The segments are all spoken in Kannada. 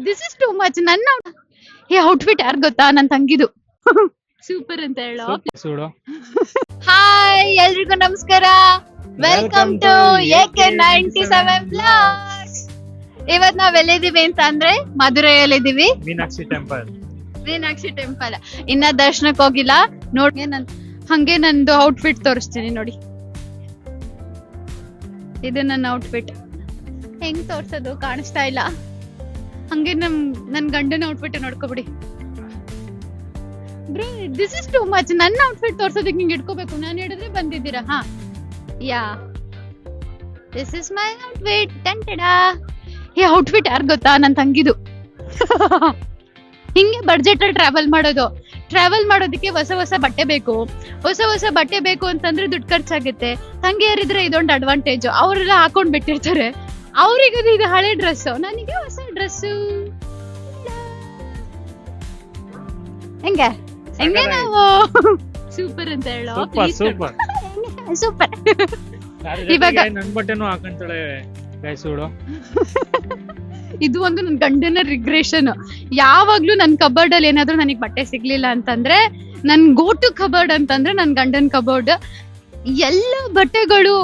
This is too much. ನನ್ನ ಈ ಔಟ್ಫಿಟ್ ಯಾರು ಗೊತ್ತಾ? ನನ್ ತಂಗಿದು. ಸೂಪರ್ ಅಂತ ಹೇಳೋ. ಹಾಯ್ ಎಲ್ರಿಗೂ ನಮಸ್ಕಾರ, ವೆಲ್ಕಮ್ ಟು AK97 ಬ್ಲಾಗ್ಸ್. ಇವತ್ ನಾವ್ ಎಲ್ಲಿದೀವಿ ಅಂತ ಅಂದ್ರೆ ಮಧುರೈಯಲ್ಲಿದೀವಿ, ಮೀನಾಕ್ಷಿ ಟೆಂಪಲ್. ಇನ್ನ ದರ್ಶನಕ್ಕೆ ಹೋಗಿಲ್ಲ. ನೋಡಿ ಹಂಗೆ ನಂದು ಔಟ್ಫಿಟ್ ತೋರಿಸ್ತೀನಿ ನೋಡಿ. ಇದು ನನ್ನ ಔಟ್ಫಿಟ್. ಹೆಂಗ್ ತೋರ್ಸೋದು ಕಾಣಿಸ್ತಾ ಇಲ್ಲ. ಹಂಗೆ ನನ್ ಗಂಡನ ಔಟ್ಫಿಟ್ ನೋಡ್ಕೊಬಿಡಿ. This is too much. ನನ್ನ ಔಟ್ಫಿಟ್ ತೋರ್ಸೋದಕ್ಕೆ ನಿಂಗೆ ಇಟ್ಕೋಬೇಕು. ನಾನು ಹೇಳಿದ್ರೆ ಬಂದಿದ್ದೀರಾ? ಹಾ, yeah, this is my outfit. ಟಂಟಡಾ. ಈ ಔಟ್ಫಿಟ್ ಯಾರು ಗೊತ್ತಾ? ನನ್ ತಂಗಿದು. ಹಿಂಗೆ ಬಡ್ಜೆಟ್ ಅಲ್ಲಿ ಟ್ರಾವೆಲ್ ಮಾಡೋದಕ್ಕೆ ಹೊಸ ಬಟ್ಟೆ ಬೇಕು. ಹೊಸ ಬಟ್ಟೆ ಬೇಕು ಅಂತಂದ್ರೆ ದುಡ್ಡು ಖರ್ಚಾಗುತ್ತೆ. ತಂಗಿಯರಿದ್ರೆ ಇದೊಂದು ಅಡ್ವಾಂಟೇಜ್. ಅವರೆಲ್ಲ ಹಾಕೊಂಡ್ ಬಿಟ್ಟಿರ್ತಾರೆ. ಅವ್ರಿಗೆ ಇದು ಹಳೆ ಡ್ರೆಸ್, ನನಗೆ ಹೊಸ ಡ್ರೆಸ್. ಹೆಂಗೆ ನಾವು ಸೂಪರ್ ಅಂತ ಹೇಳೋ. ಸೂಪರ್. ಇವಾಗ ನನ್ ಬಟ್ಟೆನೂ ಹಾಕೊಂತಾಳೆ ಇದು ಒಂದು ನನ್ ಗಂಡನ ರಿಗ್ರೆಷನ್. ಯಾವಾಗ್ಲೂ ನನ್ ಕಬರ್ಡ್ ಅಲ್ಲಿ ಏನಾದ್ರು ನನಗೆ ಬಟ್ಟೆ ಸಿಗ್ಲಿಲ್ಲ ಅಂತಂದ್ರೆ, ನನ್ ಗೋ ಟು ಕಬರ್ಡ್ ಅಂತಂದ್ರೆ ನನ್ ಗಂಡನ್ ಕಬರ್ಡ್. ಎಲ್ಲ ಬಟ್ಟೆಗಳು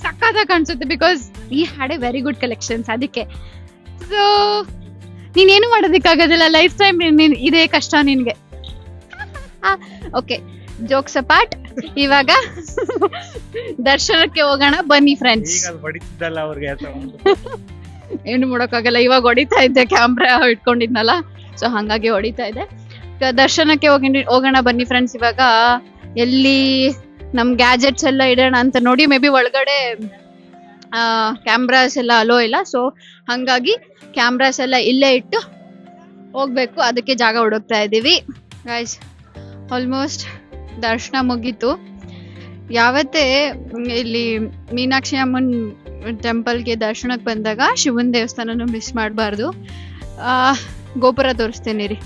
ಸಕ್ಕತ್ತಾಗಿ ಕಾಣಿಸುತ್ತೆ. Because he had A very good collections. ಅದಕ್ಕೆ ಸೊ ನೀನೇನು ಮಾಡೋದಕ್ಕಾಗೋದಿಲ್ಲ. ಲೈಫ್ ಟೈಮ್ ಇದೇ ಕಷ್ಟ ನಿನ್ಗೆ. Okay, jokes apart. ಇವಾಗ ದರ್ಶನಕ್ಕೆ ಹೋಗೋಣ ಬನ್ನಿ ಫ್ರೆಂಡ್ಸ್. ಏನು ಮಾಡೋಕ್ಕಾಗಲ್ಲ. ಇವಾಗ ಹೊಡಿತಾ ಇದ್ದೆ, ಕ್ಯಾಮ್ರಾ ಇಟ್ಕೊಂಡಿದ್ನಲ್ಲ, ಸೊ ಹಂಗಾಗಿ ಹೊಡಿತಾ ಇದೆ. ದರ್ಶನಕ್ಕೆ ಹೋಗೋಣ ಬನ್ನಿ ಫ್ರೆಂಡ್ಸ್. ಇವಾಗ ಎಲ್ಲಿ ನಮ್ ಗ್ಯಾಜೆಟ್ಸ್ ಎಲ್ಲ ಇಡೋಣ ಅಂತ ನೋಡಿ. ಮೇ ಬಿ ಒಳಗಡೆ ಕ್ಯಾಮ್ರಾಸ್ ಎಲ್ಲ ಅಲೋ ಇಲ್ಲ. ಸೊ ಹಂಗಾಗಿ ಕ್ಯಾಮ್ರಾಸ್ ಎಲ್ಲ ಇಲ್ಲೇ ಇಟ್ಟು ಹೋಗ್ಬೇಕು. ಅದಕ್ಕೆ ಜಾಗ ಹುಡುಕ್ತಾ ಇದೀವಿ ಗೈಸ್. ಆಲ್ಮೋಸ್ಟ್ ದರ್ಶನ ಮುಗೀತು. ಯಾವತ್ತೇ ಇಲ್ಲಿ ಮೀನಾಕ್ಷಿ ಅಮ್ಮನ್ ಟೆಂಪಲ್ಗೆ ದರ್ಶನಕ್ಕೆ ಬಂದಾಗ ಶಿವನ್ ದೇವಸ್ಥಾನನು ಮಿಸ್ ಮಾಡಬಾರ್ದು. ಗೋಪುರ ತೋರಿಸ್ತೇನೆ ರೀ.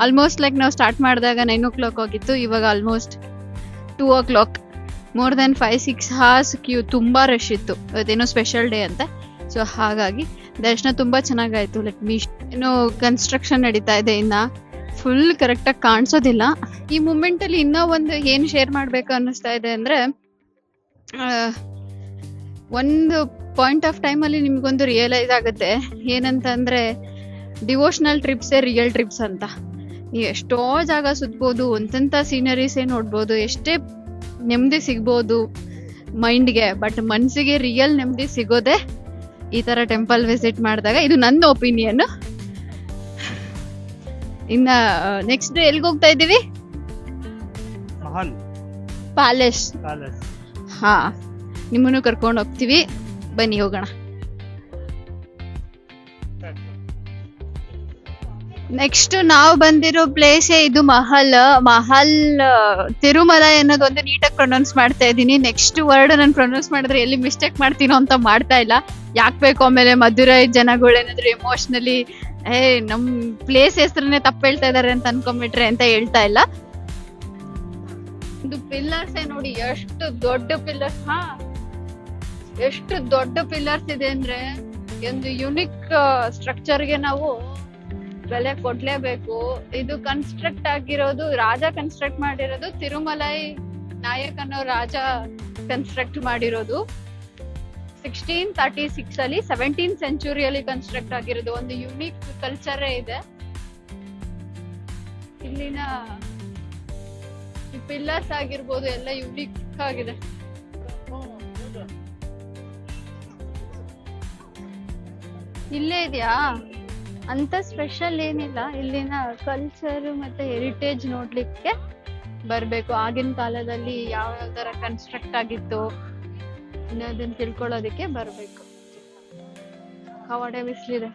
ಆಲ್ಮೋಸ್ಟ್ ಲೈಕ್ ನಾವು ಸ್ಟಾರ್ಟ್ ಮಾಡಿದಾಗ 9 o'clock ಆಗಿತ್ತು. ಇವಾಗ almost 2 o'clock. More than 5-6 hours queue. ತುಂಬಾ ರಶ್ ಇತ್ತು. ಇವತ್ತೇನೋ ಸ್ಪೆಷಲ್ ಡೇ ಅಂತ. ಸೊ ಹಾಗಾಗಿ ದರ್ಶನ ತುಂಬಾ ಚೆನ್ನಾಗಾಯ್ತು. ಏನೋ ಕನ್ಸ್ಟ್ರಕ್ಷನ್ ನಡೀತಾ ಇದೆ, ಇನ್ನ ಫುಲ್ ಕರೆಕ್ಟಾಗಿ ಕಾಣಿಸೋದಿಲ್ಲ. ಈ ಮೂಮೆಂಟ್ ಅಲ್ಲಿ ಇನ್ನೂ ಒಂದು ಏನು ಶೇರ್ ಮಾಡ್ಬೇಕು ಅನ್ನಿಸ್ತಾ ಇದೆ ಅಂದ್ರೆ, ಒಂದು ಪಾಯಿಂಟ್ ಆಫ್ ಟೈಮ್ ಅಲ್ಲಿ ನಿಮ್ಗೊಂದು ರಿಯಲೈಸ್ ಆಗುತ್ತೆ ಏನಂತ ಅಂದ್ರೆ, ಡಿವೋಷನಲ್ ಟ್ರಿಪ್ಸೇ ರಿಯಲ್ ಟ್ರಿಪ್ಸ್ ಅಂತ. ನೀವು ಎಷ್ಟೋ ಜಾಗ ಸುತ್ಬೋದು, ಒಂತೆಂಥ ಸೀನರೀಸೇ ನೋಡ್ಬೋದು, ಎಷ್ಟೇ ನೆಮ್ಮದಿ ಸಿಗ್ಬೋದು ಮೈಂಡ್ಗೆ, ಬಟ್ ಮನ್ಸಿಗೆ ರಿಯಲ್ ನೆಮ್ಮದಿ ಸಿಗೋದೆ ಈ ತರ ಟೆಂಪಲ್ ವಿಸಿಟ್ ಮಾಡಿದಾಗ. ಇದು ನನ್ನ ಒಪಿನಿಯನ್. ಇನ್ನ ನೆಕ್ಸ್ಟ್ ಡೇ ಎಲ್ಗೆ ಹೋಗ್ತಾ ಇದೀವಿ? ಪ್ಯಾಲೇಸ್. ಹಾ, ನಿಮ್ಮನ್ನು ಕರ್ಕೊಂಡು ಹೋಗ್ತೀವಿ, ಬನ್ನಿ ಹೋಗೋಣ. ನೆಕ್ಸ್ಟ್ ನಾವು ಬಂದಿರೋ ಪ್ಲೇಸೇ ಇದು, ಮಹಲ್ ತಿರುಮಲ ಅನ್ನೋದು ಒಂದು ನೀಟಾಗಿ ಪ್ರೊನೌನ್ಸ್ ಮಾಡ್ತಾ ಇದ್ದೀನಿ. ನೆಕ್ಸ್ಟ್ ವರ್ಡ್ ನಾನು ಪ್ರೊನೌನ್ಸ್ ಮಾಡಿದ್ರೆ ಎಲ್ಲಿ ಮಿಸ್ಟೇಕ್ ಮಾಡ್ತೀನೋ ಅಂತ ಮಾಡ್ತಾ ಇಲ್ಲ. ಯಾಕೆ ಬೇಕು ಆಮೇಲೆ ಮಧುರೈ ಜನಗಳು ಏನಾದ್ರು ಎಮೋಷನಲಿ ನಮ್ ಪ್ಲೇಸ್ ಹೆಸರನ್ನೇ ತಪ್ಪು ಹೇಳ್ತಾ ಇದಾರೆ ಅಂತ ಅನ್ಕೊಂಡ್ಬಿಟ್ರೆ ಅಂತ ಹೇಳ್ತಾ ಇಲ್ಲ. ಇದು ಪಿಲ್ಲರ್ಸ್ ನೋಡಿ, ಎಷ್ಟು ದೊಡ್ಡ ಪಿಲ್ಲರ್ಸ್. ಎಷ್ಟು ದೊಡ್ಡ ಪಿಲ್ಲರ್ಸ್ ಇದೆ ಅಂದ್ರೆ, ಒಂದು ಯುನಿಕ್ ಸ್ಟ್ರಕ್ಚರ್ಗೆ ನಾವು ಬೆಲೆ ಕೊಡ್ಲೇಬೇಕು. ಇದು ಕನ್ಸ್ಟ್ರಕ್ಟ್ ಆಗಿರೋದು, ರಾಜ ಕನ್ಸ್ಟ್ರಕ್ಟ್ ಮಾಡಿರೋದು. ತಿರುಮಲೈ ನಾಯಕ್ ಅನ್ನೋ ರಾಜ ಕನ್ಸ್ಟ್ರಕ್ಟ್ ಮಾಡಿರೋದು 1636 ಅಲ್ಲಿ. 17th century ಕನ್ಸ್ಟ್ರಕ್ಟ್ ಆಗಿರೋದು. ಒಂದು ಯುನಿಕ್ ಕಲ್ಚರೇ ಇದೆ ಇಲ್ಲಿನ. ಪಿಲ್ಲರ್ಸ್ ಆಗಿರ್ಬೋದು ಎಲ್ಲ ಯುನಿಕ್ ಆಗಿದೆ. ಇಲ್ಲೇ ಇದೆಯಾ ಅಂತ ಸ್ಪೆಷಲ್ ಏನಿಲ್ಲ. ಇಲ್ಲಿನ ಕಲ್ಚರ್ ಮತ್ತೆ ಹೆರಿಟೇಜ್ ನೋಡ್ಲಿಕ್ಕೆ ಬರ್ಬೇಕು. ಆಗಿನ ಕಾಲದಲ್ಲಿ ಯಾವ ತರ ಕನ್ಸ್ಟ್ರಕ್ಟ್ ಆಗಿತ್ತು ಅನ್ನೋದನ್ನ ತಿಳ್ಕೊಳ್ಳೋದಕ್ಕೆ ಬರ್ಬೇಕು. ಕವಡೆ ಬಿಸ್ಲಿದೆ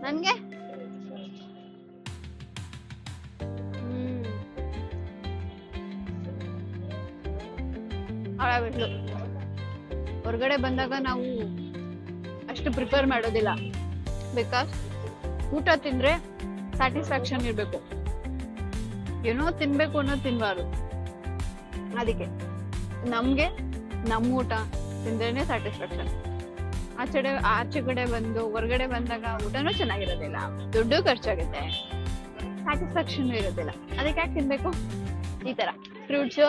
ನನ್ಗೆ. ಬಿಡ್ಲು. ಹೊರಗಡೆ ಬಂದಾಗ ನಾವು ಅಷ್ಟು ಪ್ರಿಪೇರ್ ಮಾಡೋದಿಲ್ಲ. ಬಿಕಾಸ್ ಊಟ ತಿಂದ್ರೆ ಸ್ಯಾಟಿಸ್ಫ್ಯಾಕ್ಷನ್ ಇರ್ಬೇಕು. ಏನೋ ತಿನ್ಬೇಕು ಅನ್ನೋ ತಿನ್ಬಾರ್ದು. ಅದಕ್ಕೆ ನಮ್ಗೆ ನಮ್ಮ ಊಟ ತಿಂದ್ರೇನೆ ಸ್ಯಾಟಿಸ್ಫ್ಯಾಕ್ಷನ್. ಆಚೆ ಕಡೆ ಬಂದು ಹೊರಗಡೆ ಬಂದಾಗ ಊಟನೂ ಚೆನ್ನಾಗಿರೋದಿಲ್ಲ, ದುಡ್ಡು ಖರ್ಚಾಗುತ್ತೆ, ಸ್ಯಾಟಿಸ್ಫ್ಯಾಕ್ಷನ್ ಇರೋದಿಲ್ಲ. ಅದಕ್ಕೆ ಯಾಕೆ ತಿನ್ಬೇಕು? ಈ ತರ ಫ್ರೂಟ್ಸ್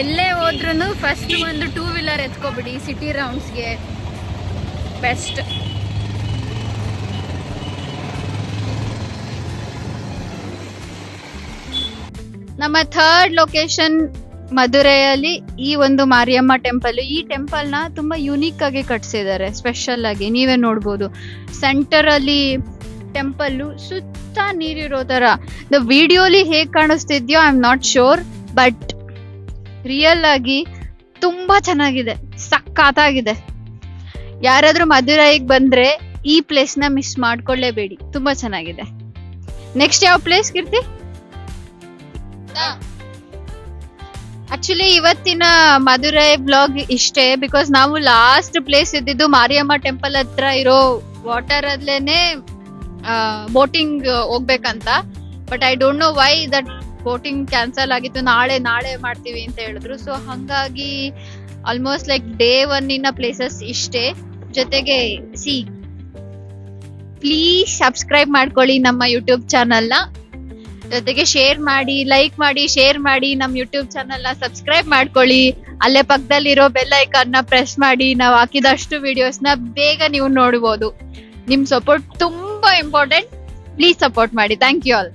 ಎಲ್ಲೇ ಹೋದ್ರೂ ಫಸ್ಟ್ ಒಂದು 2 ವೀಲರ್ ಎತ್ಕೊಬಿಡಿ, ಸಿಟಿ ರೌಂಡ್ಸ್ಗೆ ಬೆಸ್ಟ್. ನಮ್ಮ ಥರ್ಡ್ ಲೊಕೇಶನ್ ಮಧುರೈಯಲ್ಲಿ ಈ ಒಂದು ಮಾರಿಯಮ್ಮ ಟೆಂಪಲ್. ಈ ಟೆಂಪಲ್ ನ ತುಂಬಾ ಯುನೀಕ್ ಆಗಿ ಕಟ್ಸಿದ್ದಾರೆ, ಸ್ಪೆಷಲ್ ಆಗಿ. ನೀವೇ ನೋಡ್ಬೋದು, ಸೆಂಟರ್ ಅಲ್ಲಿ ಟೆಂಪಲ್, ಸುತ್ತ ನೀರಿರೋ ತರ. ವಿಡಿಯೋಲಿ ಹೇಗ್ ಕಾಣಿಸ್ತಿದ್ಯೋ I am not sure, but real ಆಗಿ ತುಂಬಾ ಚೆನ್ನಾಗಿದೆ, ಸಖತ್ತಾಗಿದೆ. ಯಾರಾದ್ರೂ ಮಧುರೈಗೆ ಬಂದ್ರೆ ಈ ಪ್ಲೇಸ್ ನ ಮಿಸ್ ಮಾಡ್ಕೊಳ್ಳೇಬೇಡಿ, ತುಂಬಾ ಚೆನ್ನಾಗಿದೆ. ನೆಕ್ಸ್ಟ್ ಯಾವ ಪ್ಲೇಸ್ ಕೀರ್ತಿ? ಆಕ್ಚುಲಿ ಇವತ್ತಿನ ಮಧುರೈ ಬ್ಲಾಗ್ ಇಷ್ಟೇ, ಬಿಕಾಸ್ ನಾವು ಲಾಸ್ಟ್ ಪ್ಲೇಸ್ ಇದ್ದಿದ್ದು ಮಾರಿಯಮ್ಮ ಟೆಂಪಲ್ ಹತ್ರ ಇರೋ ವಾಟರ್ ಅಲ್ಲೇನೆ ಬೋಟಿಂಗ್ ಹೋಗ್ಬೇಕಂತ. But I don't know why that boating cancel ಆಗಿತ್ತು. ನಾಳೆ ಮಾಡ್ತೀವಿ ಅಂತ ಹೇಳಿದ್ರು. ಸೊ ಹಂಗಾಗಿ ಆಲ್ಮೋಸ್ಟ್ ಲೈಕ್ ಡೇ 1 ಪ್ಲೇಸಸ್ ಇಷ್ಟೇ. ಜೊತೆಗೆ ಪ್ಲೀಸ್ ಸಬ್ಸ್ಕ್ರೈಬ್ ಮಾಡ್ಕೊಳ್ಳಿ ನಮ್ಮ ಯೂಟ್ಯೂಬ್ ಚಾನಲ್ ನ. ಜೊತೆಗೆ ಶೇರ್ ಮಾಡಿ, ಲೈಕ್ ಮಾಡಿ, ಶೇರ್ ಮಾಡಿ. ನಮ್ ಯೂಟ್ಯೂಬ್ ಚಾನಲ್ ನ ಸಬ್ಸ್ಕ್ರೈಬ್ ಮಾಡ್ಕೊಳ್ಳಿ. ಅಲ್ಲೇ ಪಕ್ಕದಲ್ಲಿರೋ ಬೆಲ್ ಐಕಾನ್ ನ ಪ್ರೆಸ್ ಮಾಡಿ. ನಾವು ಹಾಕಿದಷ್ಟು ವಿಡಿಯೋಸ್ ನ ಬೇಗ ನೀವು ನೋಡಬಹುದು. ನಿಮ್ ಸಪೋರ್ಟ್ ತುಂಬಾ ಇಂಪಾರ್ಟೆಂಟ್. ಪ್ಲೀಸ್ ಸಪೋರ್ಟ್ ಮಾಡಿ. Thank you all.